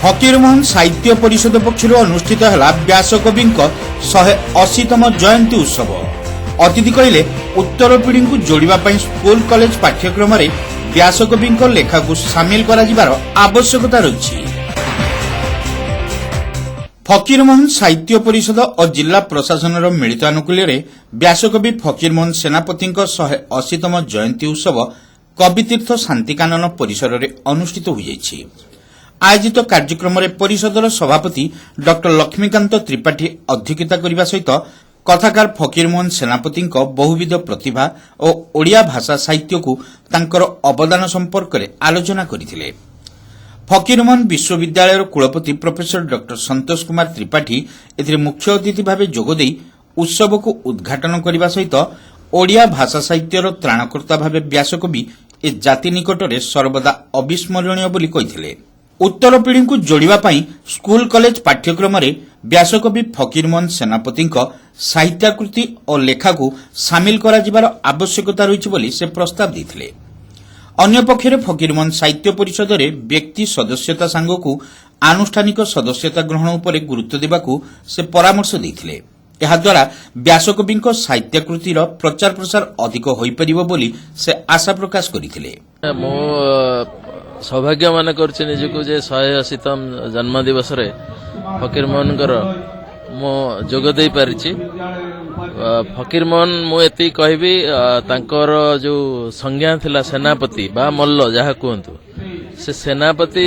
फकीरमोहन साहित्य परिषद पक्षर अनुष्ठित है व्यासकवि 180तम जयंती उत्सव। अतिथि कहले उत्तर पीढ़ी को जोड़ापी स्कूल कॉलेज पाठ्यक्रम में व्यासकवि लेखा को सामिल कर आवश्यकता रही। फकीरमोहन साहित्य परिषद और जिला प्रशासन मिलित आनुकूल्य व्यासकवि फकीरमोहन सेनापति 180तम जयंती उत्सव कवितीर्थ शांतिकानन परिसर में अनुष्ठित हो जाइछि। आयोजित कार्यक्रम में परिषदर सभापति डॉक्टर लक्ष्मीकांत त्रिपाठी अध्यक्षता करने सहित कथाकार फकीरमोहन सेनापति बहुविध प्रतिभा और ओडिया भाषा साहित्य को तांकर अवदान संपर्क में आलोचना करथिले। फकीरमोहन विश्वविद्यालय कुलपति प्रोफेसर डॉक्टर संतोष कुमार त्रिपाठी एथिरे मुख्य अतिथि भाव जोगदेई उत्सव को उद्घाटन करने सहित ओडिया भाषा साहित्यर त्राणकर्ता भाव व्यासकवि ए जाति निकट में सर्वदा अविस्मरणीय बोली कहिथिले। उत्तर पीढ़ी को जोड़ापी स्कूल कॉलेज पाठ्यक्रम में व्यासकवि फकीरमोहन सेनापति साहित्याकृति और लेखा को सामिल कर आवश्यकता रही से प्रस्ताव देते। अन्य पक्षरे फकीरमोहन साहित्य परिषद में व्यक्ति सदस्यता सांग को आनुष्ठानिक सदस्यता ग्रहण पर गुरुत्व देवाकू से परामर्श देते। याद्वारा व्यासकवि साहित्याकृतिर प्रचार प्रसार अधिक हो पारिबो बोली से आशा प्रकाश करथिले। सौभाग्य मान करजक 180तम जन्म दिवस फकीरमोहन मो जोगदे पारिछि। फकीरमोहन मुझे कहबी तांकर जो संज्ञा थिला सेनापति बा मल्ल जहा कहतु से सेनापति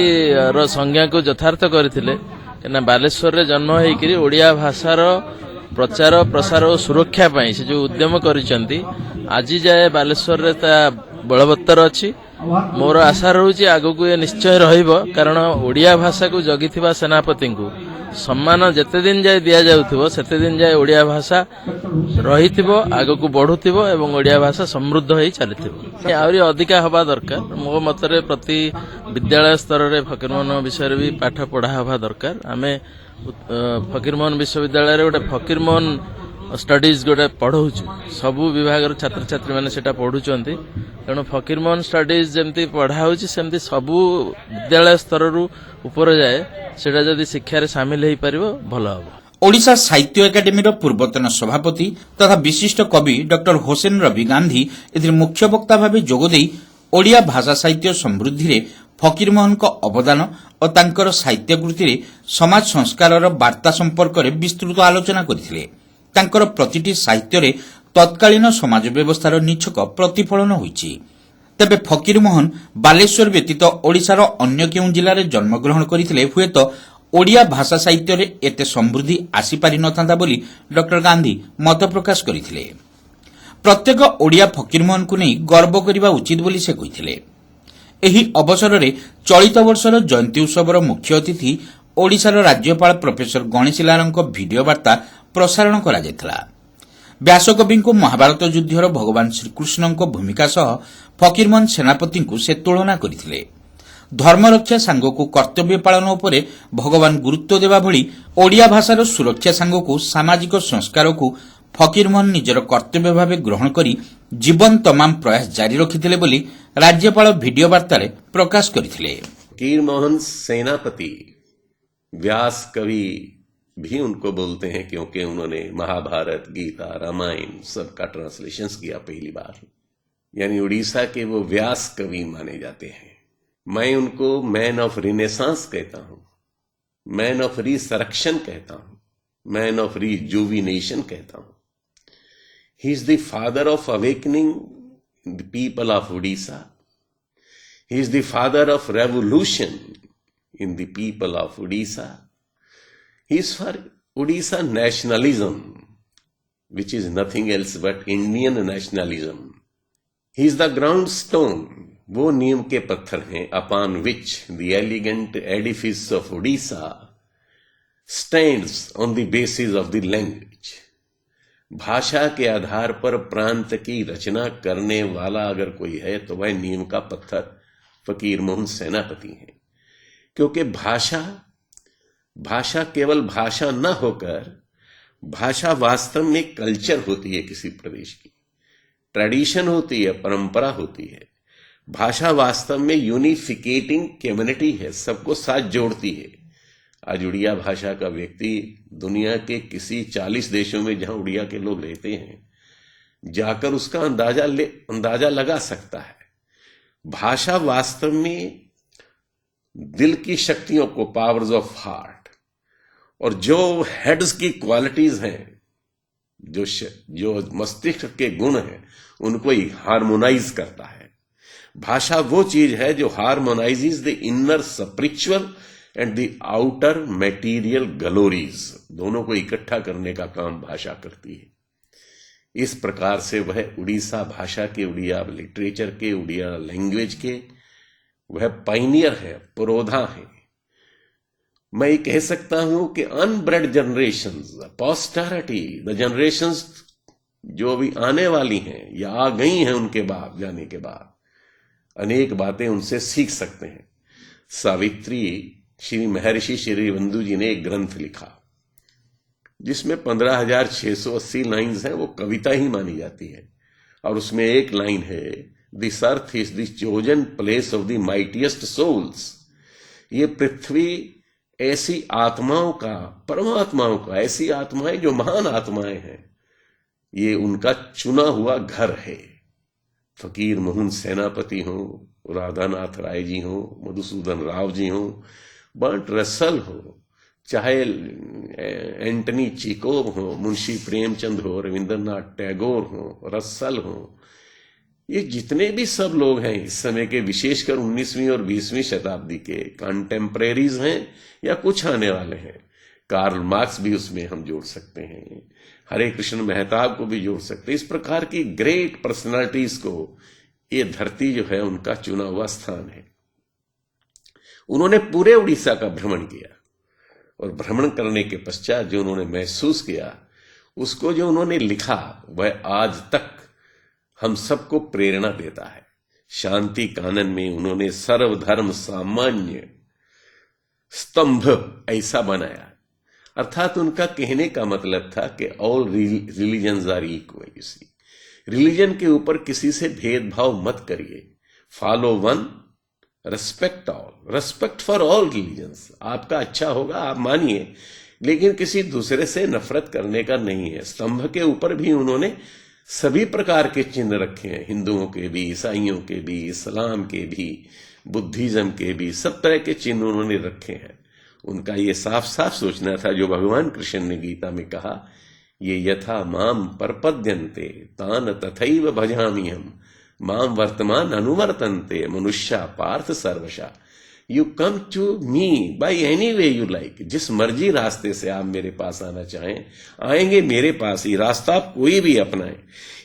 रो संज्ञा को यथार्थ करथिले। कना बालेश्वर रे जन्म होइकरी ओडिया भाषार प्रचार प्रसार और सुरक्षा पाई से जो उद्यम करिसंती आज जाए बालेश्वर रे ता बलवत्तर अछि। मोर आशा रोचे आगक ये निश्चय रहिबो, कारण ओडिया भाषा को जगिथिबा सेनापति को सम्मान जेते दिन जाए दिया जाउथिबो सेते दिन जाए ओडिया भाषा रहिथिबो, आगक बढ़ुथिबो एवं ओडिया भाषा समृद्ध होई चलिथिबो। आउरी अधिका हवा दरकार। मो मतरे प्रति विद्यालय स्तर रे फकीरमोहन विषय भी पाठ पढ़ा हवा दरकार। आमे फकीरमोहन विश्वविद्यालय रे गोटे फकीरमोहन स्टडीज गोटे पढ़ाऊ सबू विभाग छात्र छात्री मैंने सेटा पढ़ुचंती। तेणु फकीरमोहन स्टडीज जमती पढ़ा सेमती सबू विद्यालय स्तर ऊपर जाए सेटा जदि शिक्षा रे शामिल हो पार भल हम। ओडिशा साहित्य एकाडेमी पूर्वतन सभापति तथा विशिष्ट कवि डॉक्टर होसेन रवि गांधी एथिरे मुख्य वक्ता भाव जोगदेई ओडिया भाषा साहित्य समृद्धि रे फकीरमोहन को अवदान और तांकर साहित्यकृति रे समाज संस्कार वार्ता संपर्क में विस्तृत आलोचना करथिले। तांकर प्रतिटी साहित्य रे तत्कालीन समाज व्यवस्थार निछक प्रतिफलन होईछि। तबे फकीरमोहन बालेश्वर व्यतीत ओडिशार अन्य केउ जिले जन्मग्रहण करथिले हुएत ओडिया भाषा साहित्य रे एते समृद्धि आसी पारि नथांता बोली डॉक्टर गांधी मत प्रकाश करथिले। प्रत्येक ओडिया फकीरमोहन को नहीं गर्व करबा उचित बोली से कहिथिले। एही अवसर रे चलित वर्षर जयंती उत्सवर मुख्य अतिथि ओडिशार राज्यपाल प्रोफेसर गणेशी लालଙ୍କ भिडियो वार्ता प्रसारण करा जायतला। व्यासकवि को महाभारत युद्धर भगवान श्रीकृष्ण भूमिका सह फकीरमोहन सेनापति को से तुलना करथिले। धर्मरक्षा सांग को कर्तव्य पालन उपरे भगवान गुरुत्व देवा भली ओडिया भाषार सुरक्षा सांग को सामाजिक संस्कार को फकीरमोहन निजर कर्तव्य भाव ग्रहण करी जीवन तमाम प्रयास जारी रखिथिले बोली राज्यपाल भिडियो वार्ता प्रकाश करथिले। फकीरमोहन सेनापति व्यास कवि भी उनको बोलते हैं क्योंकि उन्होंने महाभारत, गीता, रामायण सबका ट्रांसलेशंस किया पहली बार। यानी उड़ीसा के वो व्यास कवि माने जाते हैं। मैं उनको मैन ऑफ रिनेसांस कहता हूं, मैन ऑफ रिसरेक्शन कहता हूं, मैन ऑफ रिजुविनेशन कहता हूं। He is the father of awakening the people of Orissa. He is the father of revolution in the people of Odisha. He is for Odisha nationalism, which is nothing else but Indian nationalism. He is the ground stone, वो नीम के पत्थर हैं upon which the elegant edifice of Odisha stands on the basis of the language. भाषा के आधार पर प्रांत की रचना करने वाला अगर कोई है तो वह नीम का पत्थर फकीरमोहन सेनापति है। क्योंकि भाषा केवल भाषा न होकर भाषा वास्तव में कल्चर होती है, किसी प्रदेश की ट्रेडिशन होती है, परंपरा होती है। भाषा वास्तव में यूनिफिकेटिंग कम्युनिटी है, सबको साथ जोड़ती है। आज उड़िया भाषा का व्यक्ति दुनिया के किसी 40 देशों में जहां उड़िया के लोग रहते हैं जाकर उसका अंदाजा लगा सकता है। भाषा वास्तव में दिल की शक्तियों को, पावर्स ऑफ हार्ट, और जो हेड्स की क्वालिटीज हैं, जो मस्तिष्क के गुण हैं, उनको ही हार्मोनाइज करता है। भाषा वो चीज है जो harmonises the inner spiritual and the outer material glories, दोनों को इकट्ठा करने का काम भाषा करती है। इस प्रकार से वह उड़ीसा भाषा के, उड़िया लिटरेचर के, उड़िया लैंग्वेज के वह पाइनियर है, पुरोधा है। मैं ये कह सकता हूं कि अनब्रेड जनरेशंस, पोस्टरिटी, द जनरेशंस जो अभी आने वाली हैं या आ गई हैं उनके बाद जाने के बाद, अनेक बातें उनसे सीख सकते हैं। सावित्री श्री महर्षि श्री बंधु जी ने एक ग्रंथ लिखा जिसमें 15,680 लाइन्स हैं, वो कविता ही मानी जाती है। और उसमें एक लाइन है, this earth is the chosen place of the mightiest souls. ये पृथ्वी ऐसी आत्माओं का, परमात्माओं का, ऐसी आत्माएं जो महान आत्माएं हैं, ये उनका चुना हुआ घर है। फकीर मोहन सेनापति हो, राधानाथ राय जी हो, मधुसूदन राव जी हो, बर्ट रसल हो, चाहे एंटनी चिकोव हो, मुंशी प्रेमचंद हो, रविंद्रनाथ टैगोर हो, रसल हो, ये जितने भी सब लोग हैं इस समय के, विशेषकर 19वीं और 20वीं शताब्दी के कंटेम्परेरीज हैं या कुछ आने वाले हैं। कार्ल मार्क्स भी उसमें हम जोड़ सकते हैं, हरे कृष्ण मेहताब को भी जोड़ सकते हैं। इस प्रकार की ग्रेट पर्सनालिटीज को ये धरती जो है उनका चुना हुआ स्थान है। उन्होंने पूरे उड़ीसा का भ्रमण किया और भ्रमण करने के पश्चात जो उन्होंने महसूस किया, उसको जो उन्होंने लिखा, वह आज तक हम सबको प्रेरणा देता है। शांति कानन में उन्होंने सर्वधर्म सामान्य स्तंभ ऐसा बनाया, अर्थात उनका कहने का मतलब था कि all religions are equal. Religion के ऊपर किसी से भेदभाव मत करिए, follow one, respect all, respect for all religions. आपका अच्छा होगा आप मानिए, लेकिन किसी दूसरे से नफरत करने का नहीं है। स्तंभ के ऊपर भी उन्होंने सभी प्रकार के चिन्ह रखे हैं, हिंदुओं के भी, ईसाइयों के भी, इस्लाम के भी, बुद्धिज्म के भी, सब तरह के चिन्ह उन्होंने रखे हैं। उनका ये साफ साफ सोचना था जो भगवान कृष्ण ने गीता में कहा, ये यथा माम परपद्यन्ते तान तथैव भजामि हम, माम वर्तमान अनुवर्तन्ते मनुष्या पार्थ सर्वशा। You come to me by any way you like. जिस मर्जी रास्ते से आप मेरे पास आना चाहें, आएंगे मेरे पास ही, रास्ता आप कोई भी अपनाएं।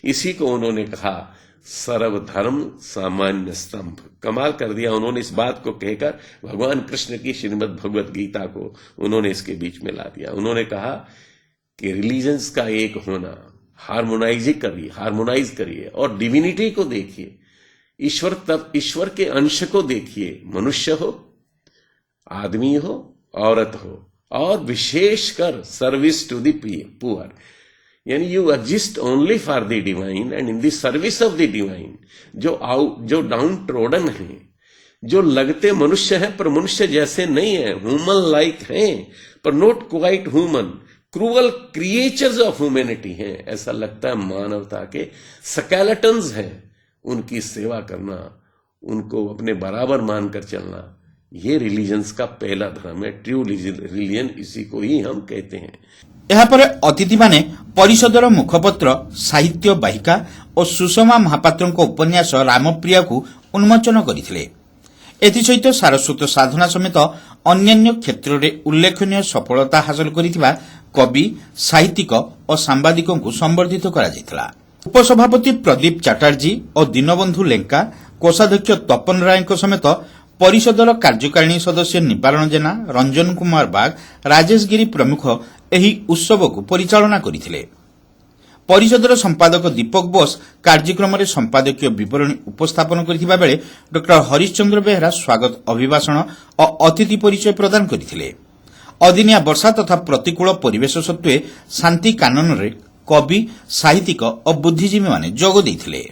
इसी को उन्होंने कहा सर्वधर्म सामान्य स्तंभ। कमाल कर दिया उन्होंने इस बात को कहकर, भगवान कृष्ण की श्रीमद् भगवत गीता को उन्होंने इसके बीच में ला दिया। उन्होंने कहा कि रिलीजन्स का एक होना, हार्मोनाइज करिए और डिविनिटी को देखिए, ईश्वर के अंश को देखिए, मनुष्य हो, आदमी हो, औरत हो, और विशेषकर सर्विस टू द पुअर, यानी you exist only for the divine and in the service of the divine. जो डाउन ट्रोडन है, जो लगते मनुष्य है पर मनुष्य जैसे नहीं है, ह्यूमन लाइक हैं पर not quite human, cruel creatures of humanity हैं, ऐसा लगता है मानवता के स्केलेटन्स हैं। उनकी सेवा करना, उनको अपने बराबर मानकर चलना, ये रिलीजन्स का पहला धर्म है। ट्रू रिलीजन इसी को ही हम कहते हैं। एहापर अतिथि माने परिषदर मुखपत्र साहित्य बाहिका और सुषमा महापात्र उपन्यास रामप्रिया को उन्मोचन करथिले। एथिसहित सारस्वत साधना समेत अन्यान्य क्षेत्र में उल्लेखनीय सफलता हासिल करिथिबा कवि, साहित्यिक और सांबादिक को संबर्धित करा जायतिला। उपसभापति प्रदीप चैटार्जी और दीनबंधु लेंका, कोषाध्यक्ष तपन राय समेत परिषदर कार्यकारिणी सदस्य निवारण जेना, रंजन कुमार बाग, राजेश गिरी प्रमुख एही उत्सव को परिचालना करिथिले। परिषदर संपादक दीपक बोस कार्यक्रम में संपादकीय विवरणी उपस्थापन करथिबा बेले डॉ हरिश्चंद्र बेहरा स्वागत अभिभाषण और अतिथि परिचय प्रदान करथिले। अदिनिया वर्षा तथा प्रतिकूल परिवेश सत्वे शांति कानन रे कवि, साहित्यिक और बुद्धिजीवी माने जोग देथिले।